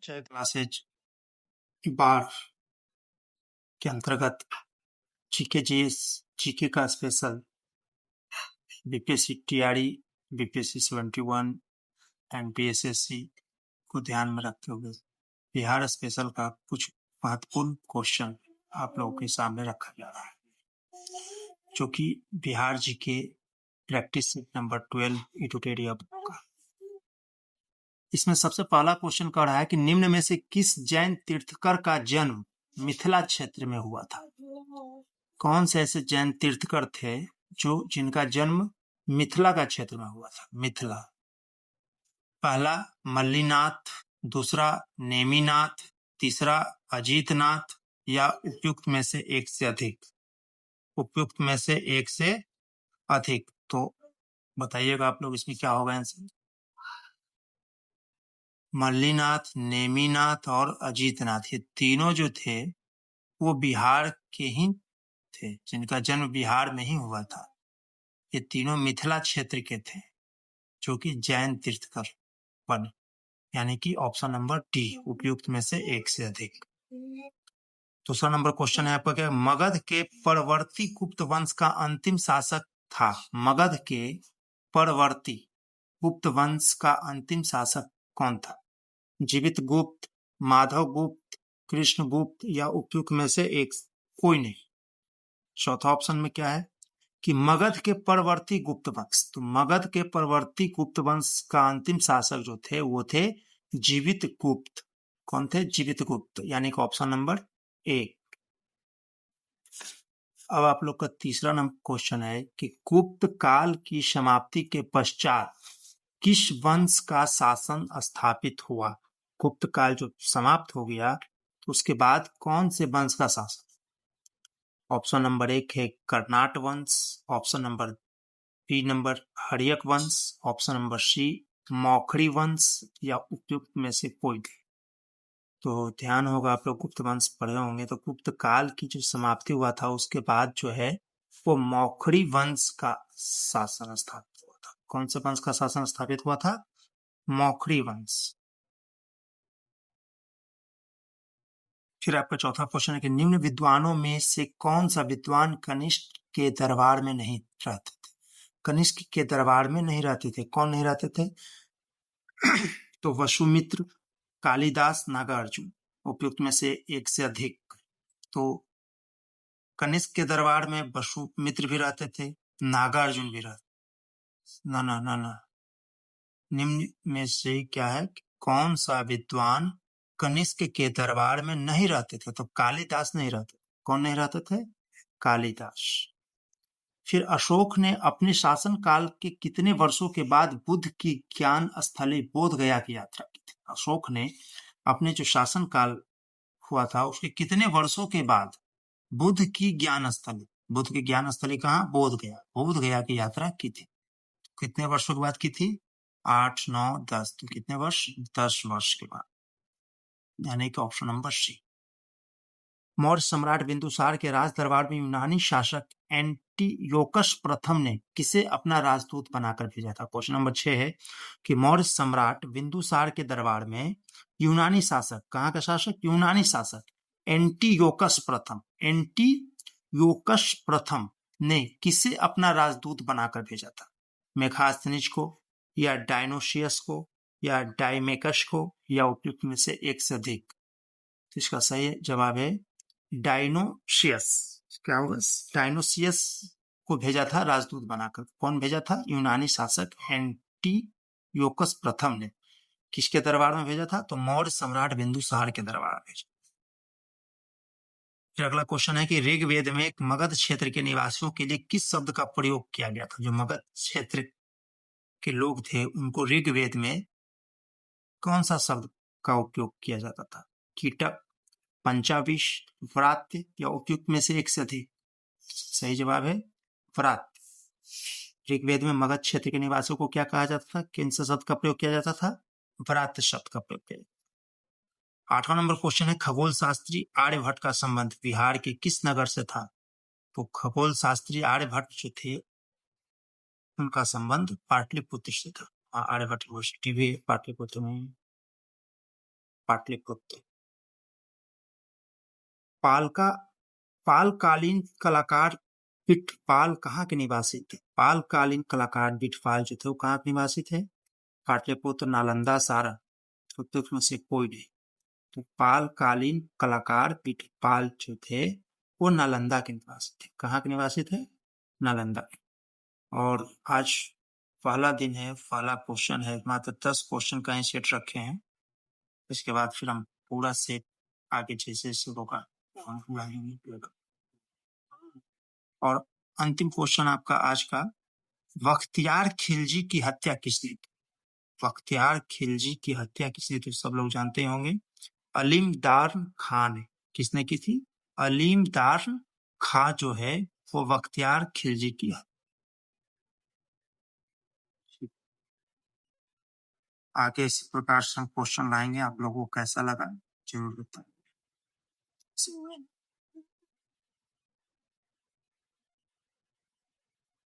जय क्लासेज 12 के अंतर्गत जीके जीएस जीके का special BPSC TRE BPSC 71 and BSSC को ध्यान में रखते हुए बिहार स्पेशल का कुछ महत्वपूर्ण क्वेश्चन आप लोगों के सामने रखा जा रहा है, जो कि Bihar GK practice set number 12 इटोटेरिया बुक का। इसमें सबसे पहला क्वेश्चन कह रहा है कि निम्न में से किस जैन तीर्थकर का जन्म मिथिला क्षेत्र में हुआ था। कौन से ऐसे जैन तीर्थकर थे जिनका जन्म मिथिला का क्षेत्र में हुआ था। मिथिला। पहला मल्लीनाथ, दूसरा नेमिनाथ, तीसरा अजीतनाथ या उपयुक्त में से एक से अधिक। उपयुक्त में से एक से अधिक। तो बताइएगा आप लोग इसमें क्या होगा आंसर। मल्लीनाथ, नेमिनाथ और अजीतनाथ, ये तीनों जो थे वो बिहार के ही थे, जिनका जन्म बिहार में ही हुआ था। ये तीनों मिथिला क्षेत्र के थे, जो कि जैन तीर्थकर बने, यानी कि ऑप्शन नंबर डी, उपयुक्त में से एक से अधिक। दूसरा नंबर क्वेश्चन है आपका क्या। मगध के परवर्ती गुप्त वंश का अंतिम शासक था। मगध के परवर्ती गुप्त वंश का अंतिम शासक कौन था। जीवित गुप्त, माधव गुप्त, कृष्ण गुप्त या उपयुक्त में से एक कोई नहीं। चौथा ऑप्शन में क्या है कि मगध के परवर्ती गुप्त वंश। तो मगध के परवर्ती गुप्त वंश का अंतिम शासक जो थे वो थे जीवित गुप्त। कौन थे। जीवित गुप्त, यानी कि ऑप्शन नंबर एक। अब आप लोग का तीसरा नंबर क्वेश्चन है कि गुप्त काल की समाप्ति के पश्चात किस वंश का शासन स्थापित हुआ। गुप्त काल जो समाप्त हो गया तो उसके बाद कौन से वंश का शासन। ऑप्शन नंबर एक है कर्नाट वंश, option number B number Haryanka वंश, ऑप्शन नंबर सी मौखरी वंश या उपयुक्त में से कोई भी। तो ध्यान होगा आप लोग गुप्त वंश पढ़े होंगे। तो गुप्त काल की जो समाप्ति हुआ था उसके बाद जो है वो मौखरी वंश का शासन स्थापित हुआ था। कौन से वंश का शासन स्थापित हुआ था। मौखरी वंश। फिर आपका चौथा क्वेश्चन है कि निम्न विद्वानों में से कौन सा विद्वान कनिष्क के दरबार में नहीं रहते थे। कनिष्क के दरबार में नहीं रहते थे। कौन नहीं रहते थे। तो वसुमित्र, कालिदास, नागार्जुन। उपयुक्त में से एक से अधिक। तो कनिष्क के दरबार में वसुमित्र भी रहते थे, नागार्जुन भी रहते। ना ना ना ना, निम्न में से क्या है, कौन सा विद्वान कनिष्क के दरबार में नहीं रहते थे। तो कालिदास नहीं रहते। कौन नहीं रहते थे। कालिदास। फिर अशोक ने अपने शासन काल के कितने वर्षों के बाद बुद्ध की ज्ञान स्थली बोध गया की यात्रा की थी। अशोक ने अपने जो शासन काल हुआ था उसके कितने वर्षों के बाद बुद्ध की ज्ञान स्थली, बुद्ध की ज्ञान स्थली कहाँ, बोध गया, बोध गया की यात्रा की थी। कितने वर्षों के बाद की थी। 8, 9, 10। तो कितने वर्ष, 10 वर्ष के बाद, यानी कि ऑप्शन नंबर सी। मौर्य सम्राट बिंदुसार के राज दरबार में यूनानी शासक एंटियोकस प्रथम ने किसे अपना राजदूत बनाकर भेजा था। क्वेश्चन नंबर 6 है कि मौर्य सम्राट बिंदुसार के दरबार में यूनानी शासक, कहाँ का शासक, यूनानी शासक एंटियोकस प्रथम, एंटियोकस प्रथम ने किसे अपना राजदूत बनाकर भेजा था। मेगास्थनीज को, या डायनोशियस को, या डायमेकस को, या उपयुक्त में से एक से अधिक। तो इसका सही जवाब है डायनोशियस। क्या होगा, डायनोशियस को भेजा था राजदूत बनाकर। कौन भेजा था, यूनानी शासक एंटियोकस प्रथम ने। किसके दरबार में भेजा था, तो मौर्य सम्राट बिंदुसार के दरबार में भेजा। फिर अगला क्वेश्चन है कि ऋग्वेद में मगध क्षेत्र के निवासियों के लिए किस शब्द का प्रयोग किया गया था। जो मगध क्षेत्र के लोग थे उनको ऋग्वेद में कौन सा शब्द का उपयोग किया जाता था। कीटक, पंचाविश, व्रात्य या उपयुक्त में से एक से अधिक। सही जवाब है व्रात्य। ऋग्वेद में मगध क्षेत्र के निवासियों को क्या कहा जाता था, किन से शब्द का प्रयोग किया जाता था, व्रात्य शब्द का प्रयोग किया। 8वां नंबर क्वेश्चन है खगोल शास्त्री आर्यभट्ट का संबंध बिहार के किस नगर से था। तो खगोल शास्त्री आर्यभट्ट जो थे उनका संबंध पाटलिपुत्र से था। आर्यभट्ट यूनिवर्सिटी भी पाटलिपुत्र में। पाटलिपुत्र। पालकालीन कलाकार बिटपाल कहाँ के निवासी थे? पालकालीन कलाकार बिटपाल जो थे वो कहाँ के निवासी थे? पाटलिपुत्र, नालंदा, सारण, तो उसमें से कोई नहीं। तो पालकालीन कलाकार बिटपाल जो थे वो नालंदा के निवासी थे। कहाँ के निवासी थे? नालंदा। और आज पहला दिन है, पहला क्वेश्चन है, मात्र 10 क्वेश्चन का ही सेट रखे हैं। इसके बाद फिर हम पूरा सेट आगे जैसे जैसे होगा हम पूरा और अंतिम क्वेश्चन आपका आज का, बख्तियार खिलजी की हत्या किसने की? बख्तियार खिलजी की हत्या किसने की? सब लोग जानते होंगे, अलीमदार खां ने। किसने की थी? अलीमदार खां जो है वो बख्तियार खिलजी की है। आगे इसी प्रकार से हम क्वेश्चन लाएंगे, आप लोगों को कैसा लगा जरूर बताएं।